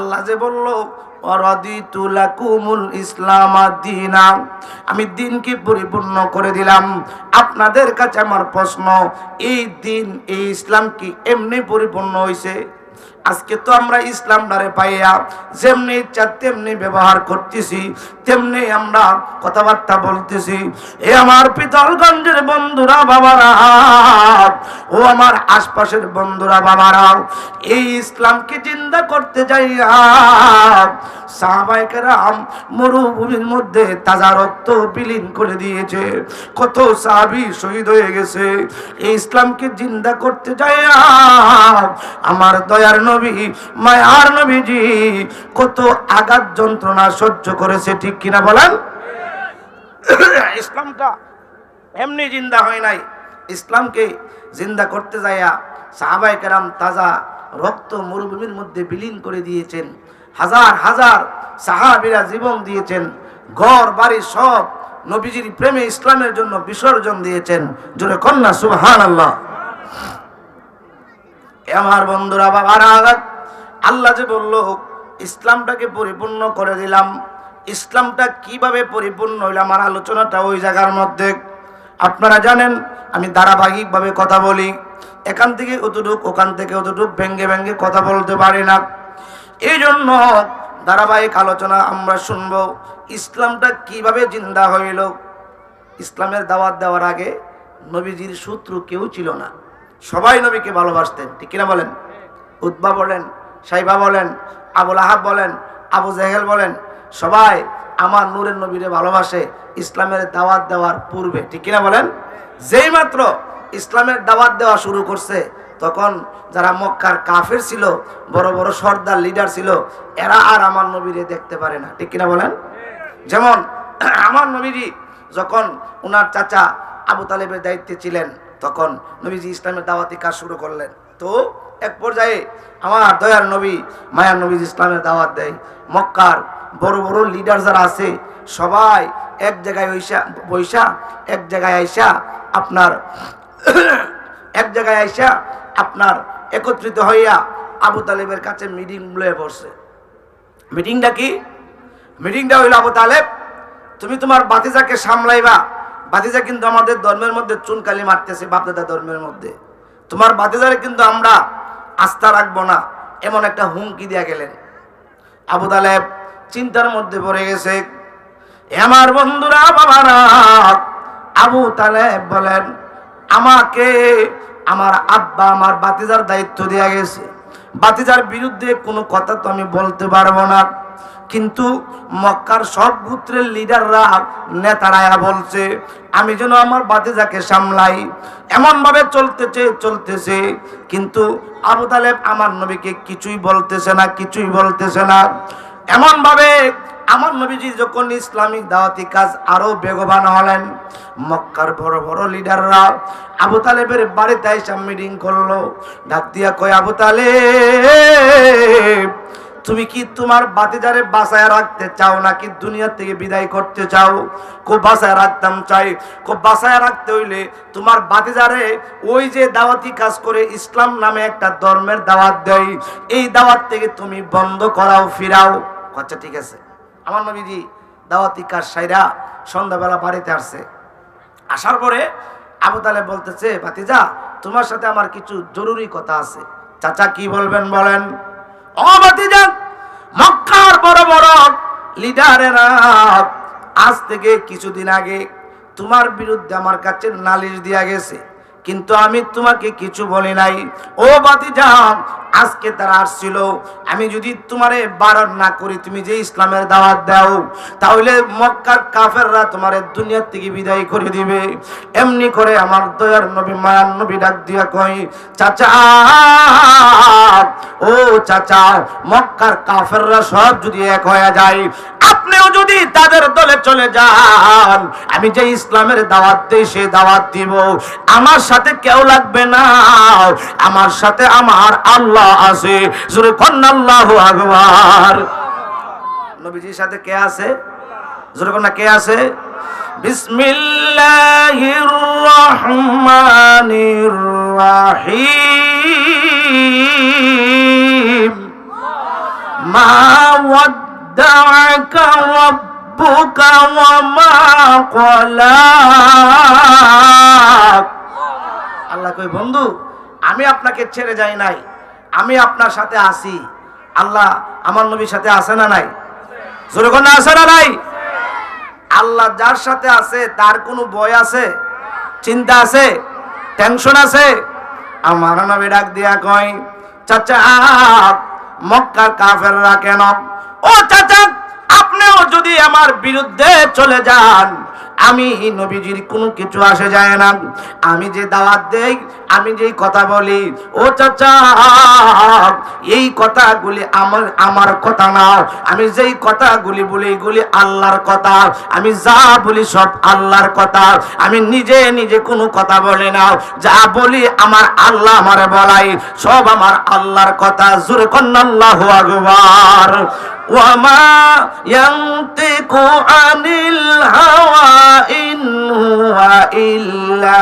আল্লাহ যে বলল ওয়ারাদিতু লাকুমুল ইসলাম দীনা, আমি দিনকে পরিপূর্ণ করে দিলাম। আপনাদের কাছে আমার প্রশ্ন, এই দিন এই ইসলাম কি এমনি পরিপূর্ণ হইছে? আজকে তো আমরা ইসলামটারে পাইয়া যেমনি ইচ্ছা তেমনি ব্যবহার করতেছি, তেমনি আমরা কথাবার্তা বলতেছি। এ আমার পিতলগঞ্জের বন্ধুরা বাবারা, ও আমার আশপাশের বন্ধুরা বাবারা, এই ইসলামকে জিন্দা করতে যাইয়া সাহাবায়ে কেরাম মরুভূমির মধ্যে তাজা রক্ত বিলীন করে দিয়েছে। কত সাহাবী শহীদ হয়ে গেছে এই ইসলামকে জিন্দা করতে যাইয়া। আমার দয়ার নবী মায়ার নবীজি কত আঘাত যন্ত্রণা সহ্য করেছে, ঠিক কিনা বলেন? ইসলামটা এমনি জিন্দা হয় নাই। ইসলামকে জিন্দা করতে যাইয়া সাহাবায়ে কেরাম তাজা রক্ত মরুভূমির মধ্যে বিলীন করে দিয়েছেন। হাজার হাজার সাহাবীরা জীবন দিয়েছেন, ঘর বাড়ি সব নবীজির প্রেমে ইসলামের জন্য বিসর্জন দিয়েছেন। জোরে কন্যা সুবহানাল্লাহ। আমার বন্ধুরা বাবারা, আল্লাহ যে বলল ইসলামটাকে পরিপূর্ণ করে দিলাম, ইসলামটা কিভাবে পরিপূর্ণ হইল আমার আলোচনাটা ওই জায়গার মধ্যে। আপনারা জানেন আমি ধারাবাহিকভাবে কথা বলি, এখান থেকে অতটুক ওখান থেকে অতটুক ভেঙ্গে ভেঙ্গে কথা বলতে পারি না। এই জন্য ধারাবাহিক আলোচনা আমরা শুনব ইসলামটা কিভাবে জিন্দা হইল। ইসলামের দাওয়াত দেওয়ার আগে নবীজির শত্রু কেউ ছিল না, সবাই নবীকে ভালোবাসতেন, ঠিক কিনা বলেন? উতবা বলেন, সাইবা বলেন, আবুল আহাব বলেন, আবু জেহেল বলেন, সবাই আমার নূরের নবীরে ভালোবাসে ইসলামের দাওয়াত দেওয়ার পূর্বে, ঠিক কিনা বলেন? যেই মাত্র ইসলামের দাওয়াত দেওয়া শুরু করছে তখন যারা মক্কার কাফের ছিল, বড় বড় সর্দার লিডার ছিল, এরা আর আমার নবীরে দেখতে পারে না, ঠিক কিনা বলেন? যেমন আমার নবীজি যখন ওনার চাচা আবু তালেবের দায়িত্বে ছিলেন তখন নবীজি ইসলামের দাওয়াতি কাজ শুরু করলেন। তো এক পর্যায়ে আমার দয়ার নবী মায়ার নবীজি ইসলামের দাওয়াত দেয়। মক্কার বড় বড় লিডার যারা আছে সবাই এক জায়গায় বৈশা এক জায়গায় আইসা আপনার এক জায়গায় আইসা আপনার একত্রিত হইয়া আবু তালেবের কাছে মিটিং লয়ে বসছে। মিটিংটা কি? মিটিংটা হইল, আবু তালেব তুমি তোমার ভাতিজাকে সামলাইবা। ভাতিজা কিন্তু আমাদের ধর্মের মধ্যে চুনকালি মারতেছে, বাপদাদা ধর্মের মধ্যে। তোমার ভাতিজারে কিন্তু আমরা আস্থা রাখবো না, এমন একটা হুমকি দিয়া গেলেন। আবু তালেব চিন্তার মধ্যে পড়ে গেছে। আমার বন্ধুরা বাবারা, আবু তালেব বলেন আমাকে আমার আব্বা আমার ভাতিজার দায়িত্ব দেয়া গেছে, ভাতিজার বিরুদ্ধে কোনো কথা তো আমি বলতে পারবো না, কিন্তু মক্কার সব গোত্রের লিডাররা নেতারা বলছে আমি যেন আমার ভাতিজাকে সামলাই। এমন ভাবে চলতেছে কিন্তু আবু তালেব আমার নবীকে কিছুই বলতেছে না। এমন ভাবে আমার নবীজি যখন ইসলামিক দাওয়াতি কাজ আরো বেগবান হলেন, মক্কার বড় বড় লিডাররা আবু তালেবের বাড়িতে এসে মিটিং করলো। ডাক দিয়া কয়, আবু তালেব তুমি কি তোমার ভাতিজারে বাঁচায় রাখতে চাও নাকি দুনিয়া থেকে বিদায় করতে চাও? খুব বাঁচায় রাখতাম চাই। খুব বাঁচায় রাখতে হইলে তোমার ভাতিজারে ওই যে দাওয়াতি কাজ করে ইসলাম নামে একটা ধর্মের দাওয়াত দেয়, এই দাওয়াত থেকে তুমি বন্ধ করাও, ফিরাও। আচ্ছা ঠিক আছে। আমার নবীজি দাওয়াতি কাজ সাইরা সন্ধ্যাবেলা বাড়িতে আসছে। আসার পরে আবু তালেব বলতেছে, ভাতিজা তোমার সাথে আমার কিছু জরুরি কথা আছে। চাচা কি বলবেন বলেন। ও ভাতিজা, মক্কার বড় বড় লিডারেরা আজ থেকে কিছুদিন আগে তোমার বিরুদ্ধে আমার কাছে নালিশ দিয়া গেছে, কিন্তু আমি তোমাকে কিছু বলি নাই। ও ভাতিজা, আজকে তারা আসছিল, আমি যদি তোমারে বারণ না করি তুমি যে ইসলামের দাওয়াত দাও, তাহলে মক্কার কাফেররা তোমারে দুনিয়া থেকে বিদায় করে দিবে। এমনি করে আমার দয়ার নবী মায়ার নবী ডাক দিয়া কই, চাচা ও চাচা, মক্কার কাফেররা সব যদি এক হয়ে যায়, আপনিও যদি তাদের দলে চলে যান, আমি যে ইসলামের দাওয়াত দেই সে দাওয়াত দিব। আমার সাথে কেউ লাগবে না, আমার সাথে আমার আল্লাহ আছে। জোরে কোন আল্লাহু আকবার। নবীজির সাথে কে আছে? জোরে কোন কে আছে? বিসমিল্লাহির রহমানির রহিম। মা ওয়াদ্দাআকা রাব্বুকা ওয়া মা ক্বালা। আল্লাহ কই বন্ধু আমি আপনাকে ছেড়ে যাই নাই, আমি আপনার সাথে আছি। আল্লাহ আমার নবীর সাথে আছে না নাই? জোরে কোন আছে না নাই? আল্লাহ যার সাথে আছে তার কোনো ভয় আছে, চিন্তা আছে, টেনশন আছে? আমার নবী ডাক দিয়া কয়, চাচা মক্কার কাফেররা কেন? ও চাচা আপনিও যদি আমার বিরুদ্ধে চলে যান আমি নবীজির কোনো কিছু আসে যায় না। আমি যে দাওয়াত দেই, আমি যেই কথা বলি, ও চাচা এই কথাগুলি আমার কথা না। আমি যেই কথাগুলি বলি এগুলি আল্লাহর কথা। আমি যা বলি সব আল্লাহর কথা। আমি নিজে কোনো কথা বলি না, যা বলি আমার আল্লাহ আমারে বলাই, সব আমার আল্লাহর কথা। জোরে কন্না আল্লাহু আকবার। ওয়ামা ইয়ানতিকু আনিল হাওয়া ইন হুয়া ইল্লা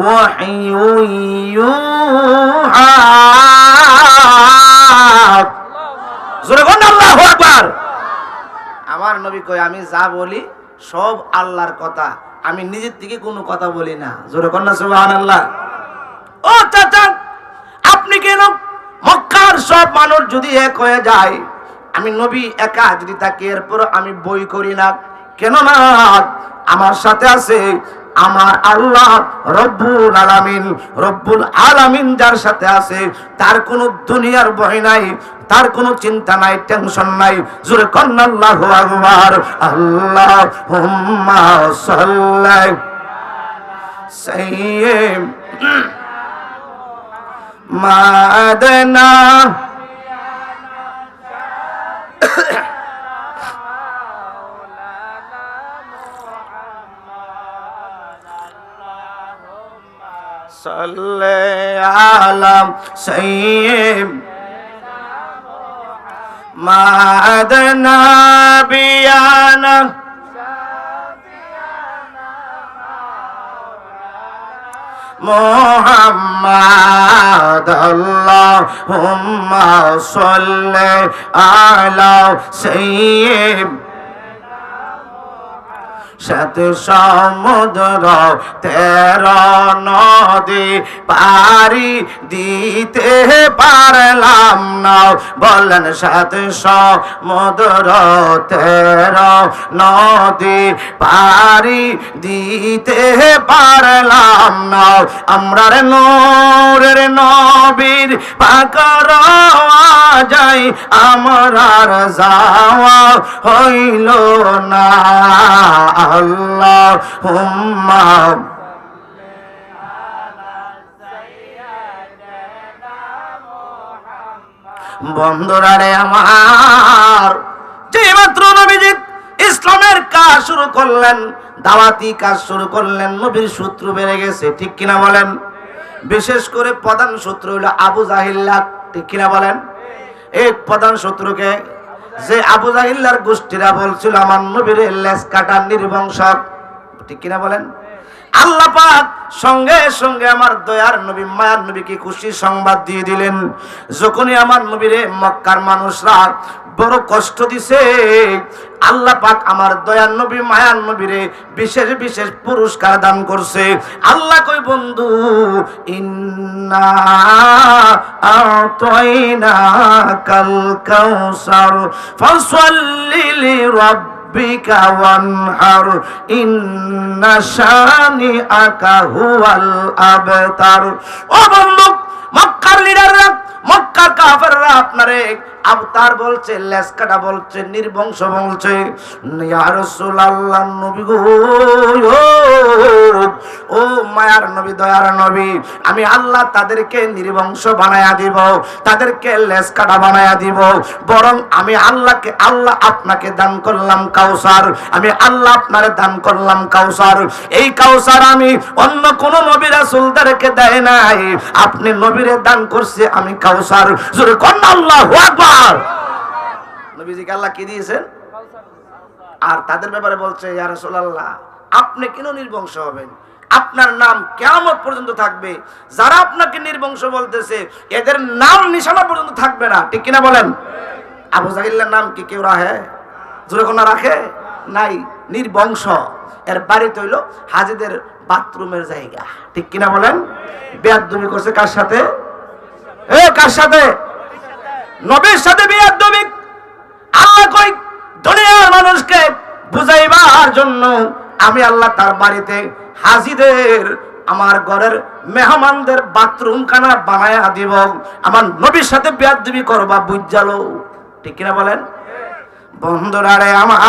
ওয়াহয়ুন ইউহা। জোরে বলেন আল্লাহু আকবার। আমার নবী কয় আমি যা বলি সব আল্লাহর কথা, আমি নিজের থেকে কোনো কথা বলি না। জোরে বলেন না সুবহানাল্লাহ। ও চাচা আপনি কেন? মক্কার সব মানুষ যদি এক হয়ে যায়, আমি নবী একা যদি থাকি এরপর আমি বই করি না কেন? না আমার সাথে আছে আমার আল্লাহ রব্বুল আলামিন। রব্বুল আলামিন যার সাথে আছে তার কোনো দুনিয়ার ভয় নাই, তার কোনো চিন্তা নাই, টেনশন নাই। জোরে কন্না আল্লাহু আকবার। আল্লাহুম্মা সাল্লি সাইয়্যিদ মাদানা সাল্লি আলা সাইয়্যিদিনা মাদানা বিয়ানা মুহাম্মাদ। আল্লাহুম্মা সাল্লি আলা সাইয়্যিদিনা সাত সমুদ্র 13 নদী পারি দিতে পারলাম না। বলেন সাত সমুদ্র 13 নদী পারি দিতে পারলাম না। আমরার নূরের নবীর পাকর যাই আমরার যাওয়া হইল না। আল্লাহুম্মা বন্ধুরা রে আমার, যে মাত্র নবীজি ইসলামের কাজ শুরু করলেন, দাওয়াতি কাজ শুরু করলেন, নবীর শত্রু বেড়ে গেছে, ঠিক কিনা বলেন? বিশেষ করে প্রধান শত্রু হলো আবু জাহিল্লা, ঠিক কিনা বলেন? এই প্রধান শত্রুকে যে আবু জাহিল্লার গোষ্ঠীরা বলছিল আমার নবীর লেজ কাটা নির্বংশক, ঠিক কিনা বলেন? আল্লাহ পাক সঙ্গে সঙ্গে আমার দয়ার নবী মায়ার নবীকে খুশি সংবাদ দিয়ে দিলেন। যখনই আমার নবীরে মক্কার মানুষরা বড় কষ্ট দিছে, আল্লাহ পাক আমার দয়ার নবী মায়ার নবীরে বিশেষ বিশেষ পুরস্কার দান করছে। আল্লাহ কই বন্ধু ইন্না আতাইনাকাল কাউসার ফাসাল্লি লিরাব্বিকা ওয়ানহার ইন্না শানিআকা হুয়াল আবতার। ও বন্ধু, মক্কার লিডাররা, মক্কার কাফেররা আপনারে আবতার বলছে, লেজ কাটা বলছে, নির্বংশ বলছে। ইয়া রাসূলুল্লাহ নবী গো, ও মায়ার নবী, দয়ার নবী, আমি আল্লাহ তাদেরকে নির্বংশ বানায়া দিব, তাদেরকে লেজ কাটা বানায়া দিব। বরং আমি আল্লাহ আপনাকে দান করলাম কাউসার, আমি আল্লাহ আপনারে দান করলাম কাউসার। এই কাউসার আমি অন্য কোন নবী রাসূলদেরকে দেয় নাই, আপনি নবীরে দান করছে আমি কাউসার। জোরে কোন আল্লাহু আকবার। নবীজিকে আল্লাহ কি দিয়েছেন? আর তাদের ব্যাপারে বলছে ইয়া রাসূলুল্লাহ আপনি কেন নির্বংশ হবেন? আপনার নাম কিয়ামত পর্যন্ত থাকবে। যারা আপনাকে নির্বংশ বলতেছে এদের নাম নিশানা পর্যন্ত থাকবে না, ঠিক কিনা বলেন? আবু জাহিলের নাম কি কেউ রাখে? জোরে কোনা রাখে নাই, নির্বংশ। এর বাড়ি তৈল হাজিদের বাথরুমের জায়গা, ঠিক কিনা বলেন? বেয়াদবি করছে কার সাথে? কার সাথে? নবীর সাথে বেয়াদবি। আল্লাহ কই দুনিয়ার মানুষকে বুঝাইবার জন্য আমি আল্লাহ তার বাড়িতে হাজিদের, আমার ঘরের মেহমানদের বাথরুম খানা বানায়া দিব। আমার নবীর সাথে বেয়াদবি করবা বুঝালো, ঠিক কিনা বলেন? বন্ধুরা রে আমার,